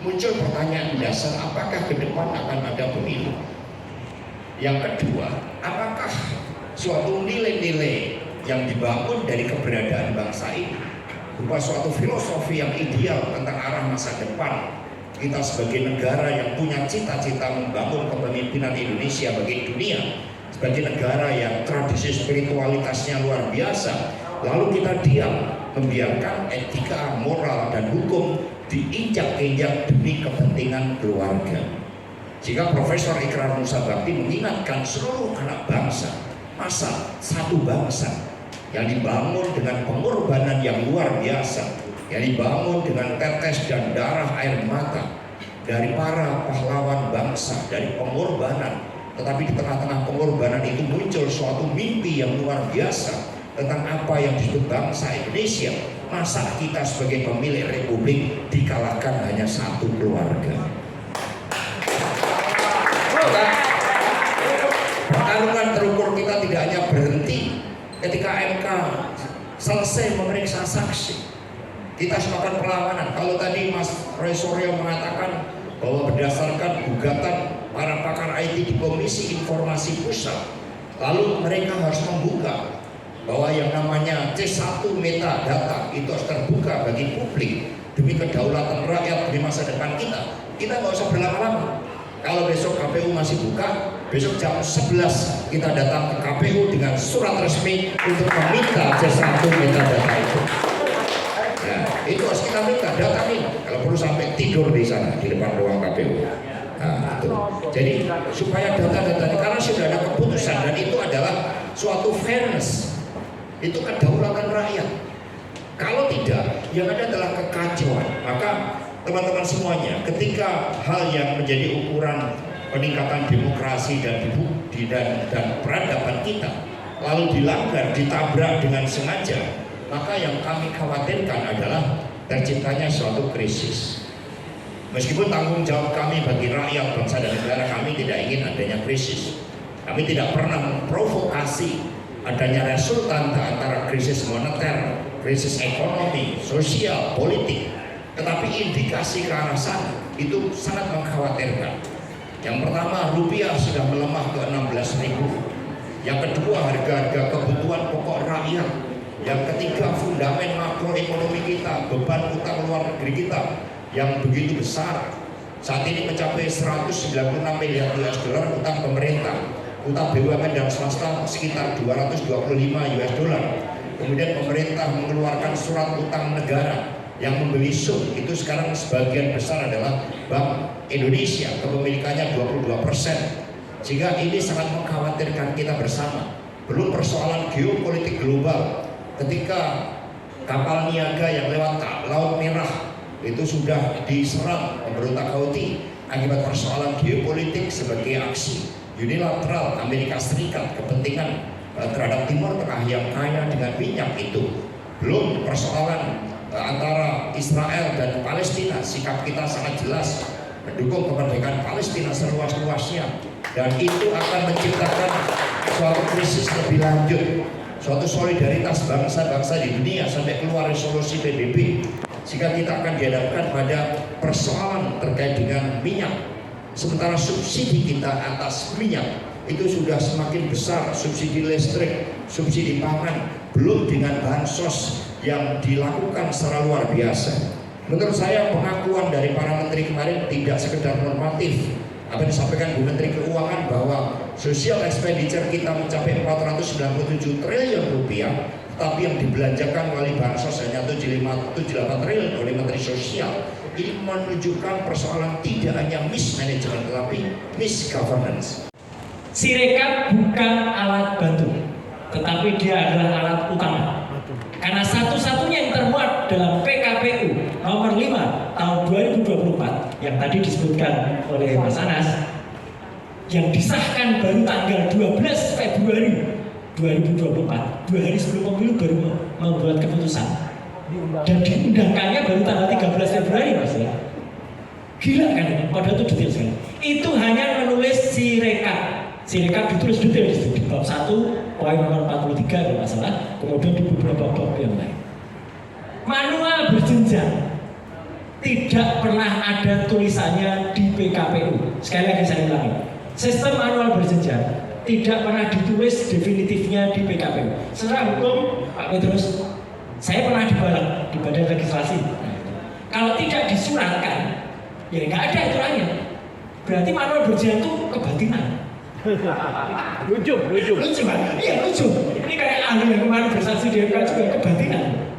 muncul pertanyaan dasar, apakah ke depan akan ada pemilu? Yang kedua, apakah suatu nilai-nilai yang dibangun dari keberadaan bangsa ini berupa suatu filosofi yang ideal tentang arah masa depan kita sebagai negara yang punya cita-cita membangun kepemimpinan Indonesia bagi dunia, sebagai negara yang tradisi spiritualitasnya luar biasa, lalu kita diam membiarkan etika, moral, dan hukum diinjak-injak demi kepentingan keluarga. Jika Profesor Ikrar Nusa Bakti mengingatkan seluruh anak bangsa, masa satu bangsa yang dibangun dengan pengorbanan yang luar biasa, yang dibangun dengan tetes dan darah air mata dari para pahlawan bangsa, dari pengorbanan. Tetapi di tengah-tengah pengorbanan itu muncul suatu mimpi yang luar biasa tentang apa yang disebut bangsa Indonesia. Masa kita sebagai pemilik republik dikalahkan hanya satu keluarga? Pertarungan terukur kita tidak hanya berhenti ketika MK selesai memeriksa saksi. Kita semakin perlawanan. Kalau tadi Mas Roy Suryo mengatakan bahwa berdasarkan gugatan para pakar IT di Komisi Informasi Pusat, lalu mereka harus membuka bahwa yang namanya C1 metadata itu harus terbuka bagi publik demi kedaulatan rakyat, demi masa depan kita. Kita nggak usah berlama-lama. Kalau besok KPU masih buka, besok jam 11 kita datang ke KPU dengan surat resmi untuk meminta C1 metadata itu. Ya, itu harus kita minta data ini. Kalau perlu sampai tidur di sana di depan ruang KPU. Nah, itu. Jadi supaya data-data ini, karena sudah ada keputusan dan itu adalah suatu fairness. Itu kedaulatan rakyat. Kalau tidak, yang ada adalah kekacauan. Maka teman-teman semuanya, ketika hal yang menjadi ukuran peningkatan demokrasi dan peradaban kita lalu dilanggar, ditabrak dengan sengaja, maka yang kami khawatirkan adalah terciptanya suatu krisis. Meskipun tanggung jawab kami bagi rakyat, bangsa dan negara, kami tidak ingin adanya krisis. Kami tidak pernah memprovokasi adanya resultan antara krisis moneter, krisis ekonomi, sosial, politik. Tetapi indikasi ke arah sana itu sangat mengkhawatirkan. Yang pertama, rupiah sudah melemah ke 16.000. Yang kedua, harga-harga kebutuhan pokok rakyat. Yang ketiga, fundament makroekonomi kita, beban utang luar negeri kita yang begitu besar. Saat ini mencapai 196 miliar US dollar utang pemerintah. Utang BUMN dan swasta sekitar 225 US dollar. Kemudian pemerintah mengeluarkan surat utang negara yang membeli SUM itu sekarang sebagian besar adalah Bank Indonesia, kepemilikannya 22%. Sehingga ini sangat mengkhawatirkan kita bersama. Belum persoalan geopolitik global, ketika kapal niaga yang lewat Laut Merah itu sudah diserang pemberontak Houthi akibat persoalan geopolitik sebagai aksi unilateral Amerika Serikat kepentingan terhadap Timur Tengah yang kaya dengan minyak itu. Belum persoalan antara Israel dan Palestina, sikap kita sangat jelas mendukung kemerdekaan Palestina seluas-luasnya, dan itu akan menciptakan suatu krisis lebih lanjut, suatu solidaritas bangsa-bangsa di dunia sampai keluar resolusi PBB, sehingga kita akan dihadapkan pada persoalan terkait dengan minyak. Sementara subsidi kita atas minyak itu sudah semakin besar, subsidi listrik, subsidi pangan, belum dengan bansos yang dilakukan secara luar biasa. Menurut saya pengakuan dari para menteri kemarin tidak sekedar normatif. Apa yang disampaikan Bu Menteri Keuangan bahwa social expenditure kita mencapai 497 triliun rupiah, tapi yang dibelanjakan melalui bansos hanya 78 triliun oleh Menteri Sosial. Ini menunjukkan persoalan tidak hanya mismanagement tetapi misgovernance. Sirekap bukan alat bantu, tetapi dia adalah alat utama. Karena satu-satunya yang termuat dalam PKPU nomor 5 tahun 2024 yang tadi disebutkan oleh Mas Anas, yang disahkan baru tanggal 12 Februari 2024, 2 hari sebelum pemilu baru membuat keputusan. Dan diundangkannya baru tanggal 13 Februari, Mas ya. Gila kan ini, padahal itu detail sekali. Itu hanya menulis sirekap. Sirekap ditulis detail di bab 1 poin nomor 43 kalau nggak salah, kemudian di beberapa bab yang lain. Manual berjenjang. tidak pernah ada tulisannya di PKPU. Sekali lagi saya ulangi, sistem manual berjenjang tidak pernah ditulis definitifnya di PKPU. Secara hukum, Pak Petrus, saya pernah dibalap di Badan Legislasi. Kalau tidak disuratkan, ya nggak ada aturannya. Berarti manual berjenjang itu kebatinan. Lucu Kan? Iya lucu. Ini kayak ahli yang kemarin bersaksi di MK juga kebatinan.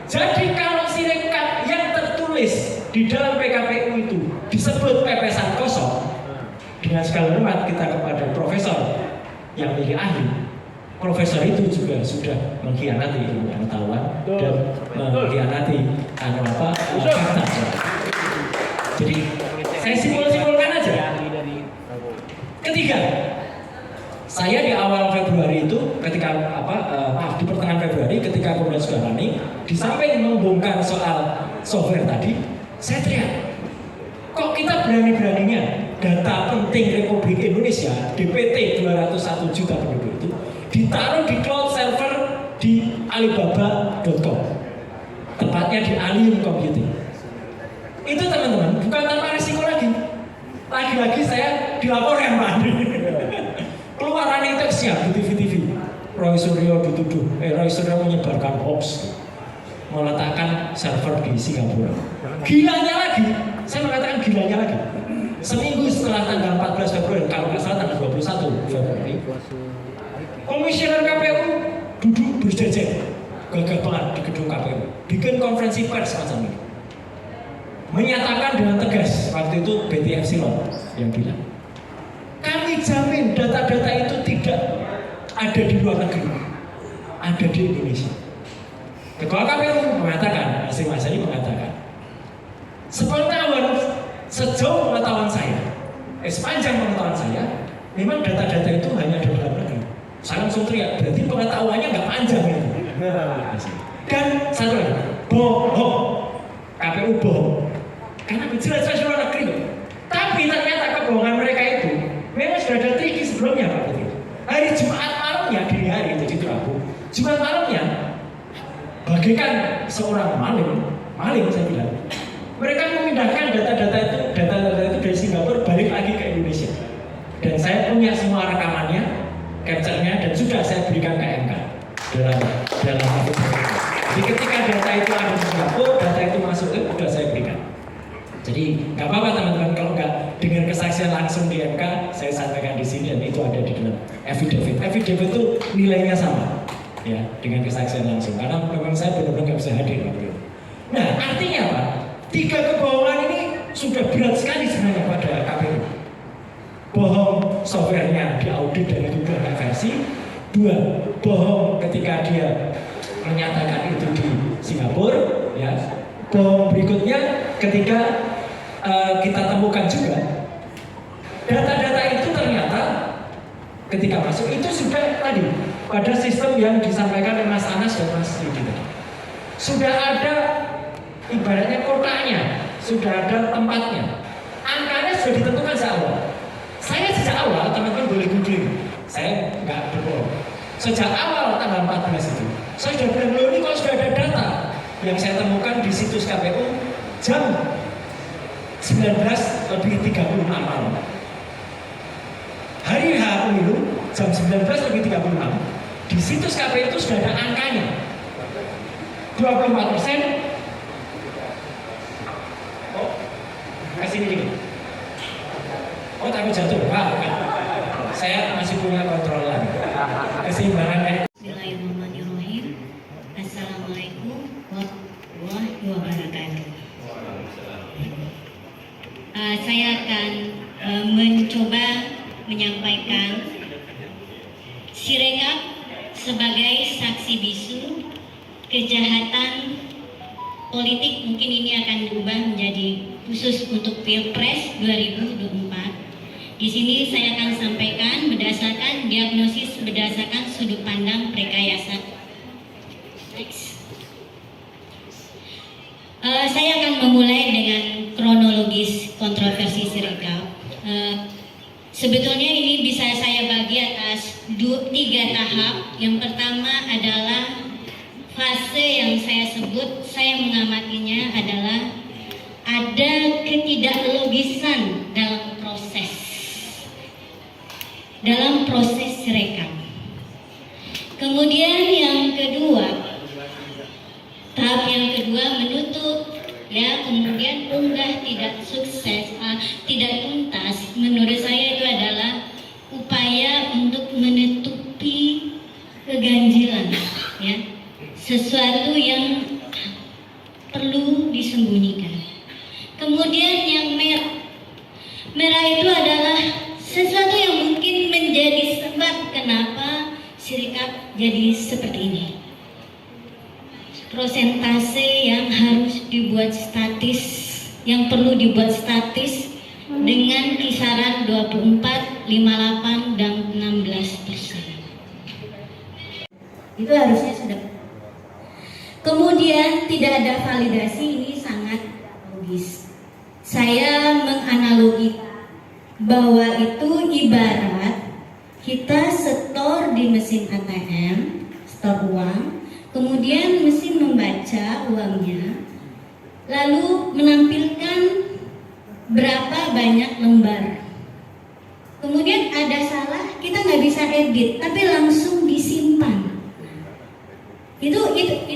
Jadi kalau Sirekap yang tertulis di dalam PKPU itu disebut pepesan kosong, dengan segala hormat kita kepada profesor yang menjadi ahli, profesor itu juga sudah mengkhianati ilmu pengetahuan dan mengkhianati fakta. Jadi saya simpulkan aja. Ketiga, saya di awal Februari itu ketika di pertengahan Februari ketika kemudian sudah running, di samping membongkar soal software tadi, saya teriak, kok kita berani-beraninya data penting Republik Indonesia DPT 201 juta penduduk itu ditaruh di cloud server di Alibaba.com, tepatnya di Allium Computing. Itu teman-teman bukan tanpa risiko lagi. Lagi-lagi saya dilaporkan Pak Andri. Keluaran itu siap di TV-TV. Roy Suryo dituduh, Roy Suryo menyebarkan hoax, meletakkan server di Singapura. Gilanya lagi, saya mengatakan gilanya lagi. Seminggu setelah tanggal 14 Februari, kalau nggak salah tanggal 21 Februari, komisioner KPU duduk berjejer, gagah banget di gedung KPU, bikin konferensi pers semacam ini, menyatakan dengan tegas waktu itu BT Epsilon yang bilang, kami jamin data-data itu tidak ada di luar negeri, ada di Indonesia. Ketua KPU mengatakan, Hasyim Asyari mengatakan, sejauh pengetahuan saya, sepanjang pengetahuan saya, memang data-data itu hanya ada di dalam negeri. Saya langsung teriak, berarti pengetahuannya nggak panjang itu. Dan satu lagi, bohong, KPU bohong, karena jelas-jelas luar negeri. Tapi ternyata kebohongan mereka itu memang sudah ada triki sebelumnya Pak Putri. Hari Jumat malamnya, dini hari jadi Rabu, Jumat malamnya, bagaikan seorang maling saya bilang. Mereka memindahkan data-data itu dari Singapura balik lagi ke Indonesia. Dan saya punya semua rekamannya, capture-nya, dan sudah saya berikan ke MK dalam waktu. Jadi ketika data itu ada di Singapura, data itu masuk ke sudah saya berikan. Jadi nggak apa-apa teman-teman kalau nggak dengan kesaksian langsung di MK, saya sampaikan di sini dan itu ada di dalam affidavit. Affidavit itu nilainya sama, ya dengan kesaksian langsung. Karena memang saya benar-benar nggak bisa hadir. Nah artinya apa? 3 kebohongan ini sudah berat sekali sebenarnya pada KPU. Bohong softwarenya diaudit dan itu berapa versi. 2, bohong ketika dia menyatakan itu di Singapura, ya. Bohong berikutnya ketika kita temukan juga data-data itu ternyata ketika masuk itu sudah tadi pada sistem yang disampaikan oleh Mas Anas dan Mas Yudi tadi. Sudah ada ibaratnya kotaknya, sudah ada tempatnya, angkanya sudah ditentukan sejak awal. Saya sejak awal, teman-teman boleh googling, saya nggak berbohong. Sejak awal tanggal 14 itu, saya sudah bilang, loh ini kalau sudah ada data yang saya temukan di situs KPU jam 19:36 malam. Hari H pemilu jam 19:36 di situs KPU itu sudah ada angkanya 24%. Kasih ini. Oh tapi jatuh, Pak. Saya masih punya kontrolan. Keseimbangan. Bismillahirrahmanirrahim. Assalamualaikum warahmatullahi wabarakatuh. Saya akan mencoba menyampaikan Sirekap sebagai saksi bisu kejahatan politik. Mungkin ini akan diubah menjadi khusus untuk Pilpres 2024. Di sini saya akan sampaikan berdasarkan diagnosis berdasarkan sudut pandang rekayasa. Saya akan memulai dengan kronologis kontroversi Sirekap. Sebetulnya ini bisa saya bagi atas 3 tahap. Yang pertama adalah fase yang saya sebut, saya mengamatinya adalah ada ketidaklogisan dalam proses rekap. Kemudian yang kedua, tahap yang kedua menutup, ya, kemudian unggah tidak sukses, tidak tuntas. Menurut saya itu adalah upaya untuk menutupi keganjilan, ya, sesuatu yang perlu disembunyikan. Kemudian yang merah itu adalah sesuatu yang mungkin menjadi sebab kenapa Sirekap jadi seperti ini. Prosentase yang harus dibuat statis, yang perlu dibuat statis dengan kisaran 24, 58, dan 16%. Itu harusnya sudah. Kemudian tidak ada validasi, ini sangat logis. Saya menganalogikan bahwa itu ibarat kita setor di mesin ATM, setor uang, kemudian mesin membaca uangnya, lalu menampilkan berapa banyak lembar. Kemudian ada salah, kita nggak bisa edit, tapi langsung disimpan. Itu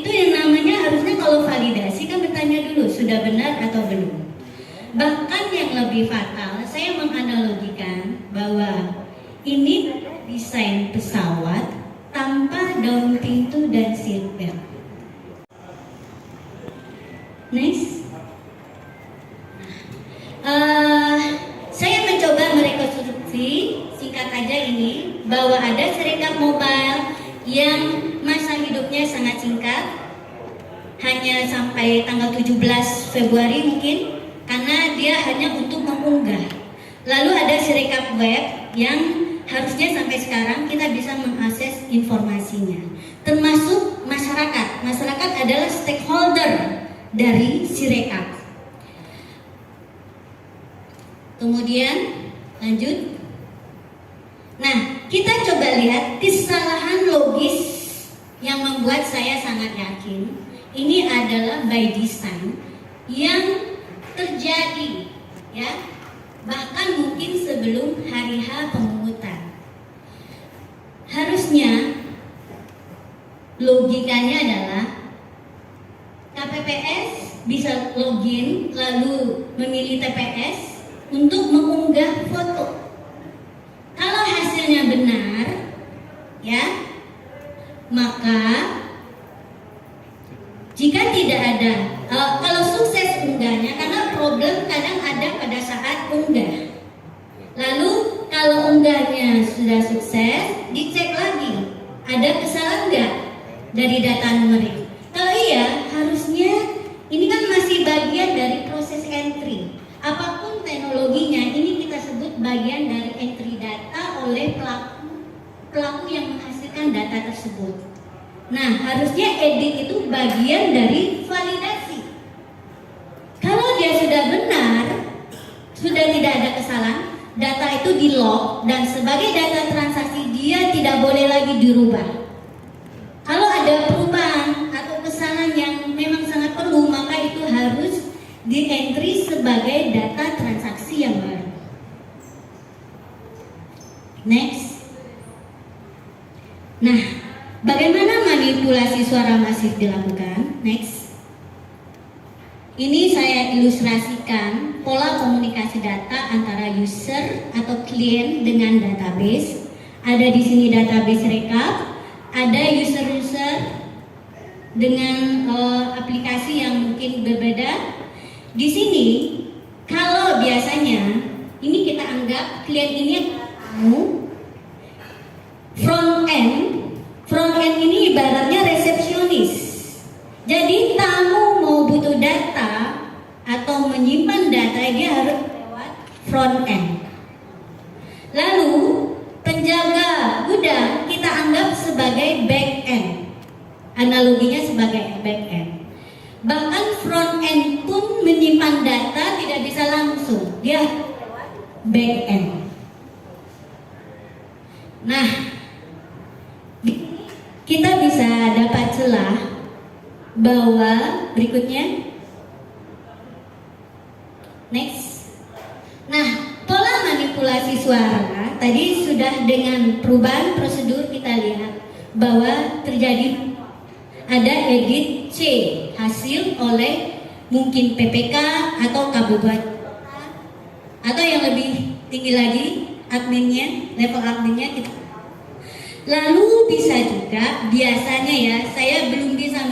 yang namanya harusnya kalau validasi kan bertanya dulu sudah benar atau belum. Bahkan yang lebih fatal, saya menganalogikan bahwa ini desain pesawat tanpa daun pintu dan seatbelt. Next. Saya mencoba merekonstruksi singkat aja ini bahwa ada Sirekap mobile yang masa hidupnya sangat singkat, hanya sampai tanggal 17 Februari mungkin, karena dia hanya untuk mengunggah. Lalu ada Sirekap web yang harusnya sampai sekarang kita bisa mengakses informasinya, termasuk masyarakat. Masyarakat adalah stakeholder dari Sirekap. Kemudian lanjut. Nah, kita coba lihat kesalahan logis yang membuat saya sangat yakin ini adalah by design yang terjadi, ya, bahkan mungkin sebelum hari H pemungutan. Harusnya logikanya adalah KPPS bisa login lalu memilih TPS untuk mengunggah foto. Kalau hasilnya benar, ya, maka jika tidak ada, kalau sukses unggahnya, karena problem kadang ada pada saat unggah. Lalu kalau unggahnya sudah sukses, dicek lagi, ada kesalahan nggak dari data numerik. Kalau iya, harusnya ini kan masih bagian dari proses entry. Apapun teknologinya, ini kita sebut bagian dari entry data oleh pelaku yang menghasilkan data tersebut. Nah, harusnya edit itu bagian dari validasi. Kalau dia sudah benar, sudah tidak ada kesalahan, data itu di-log dan sebagai data transaksi dia tidak boleh lagi dirubah. Kalau ada perubahan atau kesalahan yang memang sangat perlu, maka itu harus di-entry sebagai data transaksi yang baru. Next. Nah, bagaimana manipulasi suara masif dilakukan? Next. Ini saya ilustrasikan pola komunikasi data antara user atau klien dengan database. Ada di sini database rekap, ada user-user dengan aplikasi yang mungkin berbeda. Di sini, kalau biasanya ini kita anggap klien ini tamu, front end ini ibaratnya resepsionis. Jadi tamu mau butuh data atau menyimpan data, dia harus lewat front end. Lalu penjaga gudang kita anggap sebagai back end. Analoginya sebagai back end. Bahkan front end pun menyimpan data tidak bisa langsung, dia back end. Nah, kita bisa dapat celah bahwa berikutnya Next. Nah, pola manipulasi suara tadi sudah dengan perubahan prosedur kita lihat bahwa terjadi ada edit C hasil oleh mungkin PPK atau kabupaten atau yang lebih tinggi lagi adminnya, level adminnya kita. Lalu bisa juga biasanya ya saya belum bisa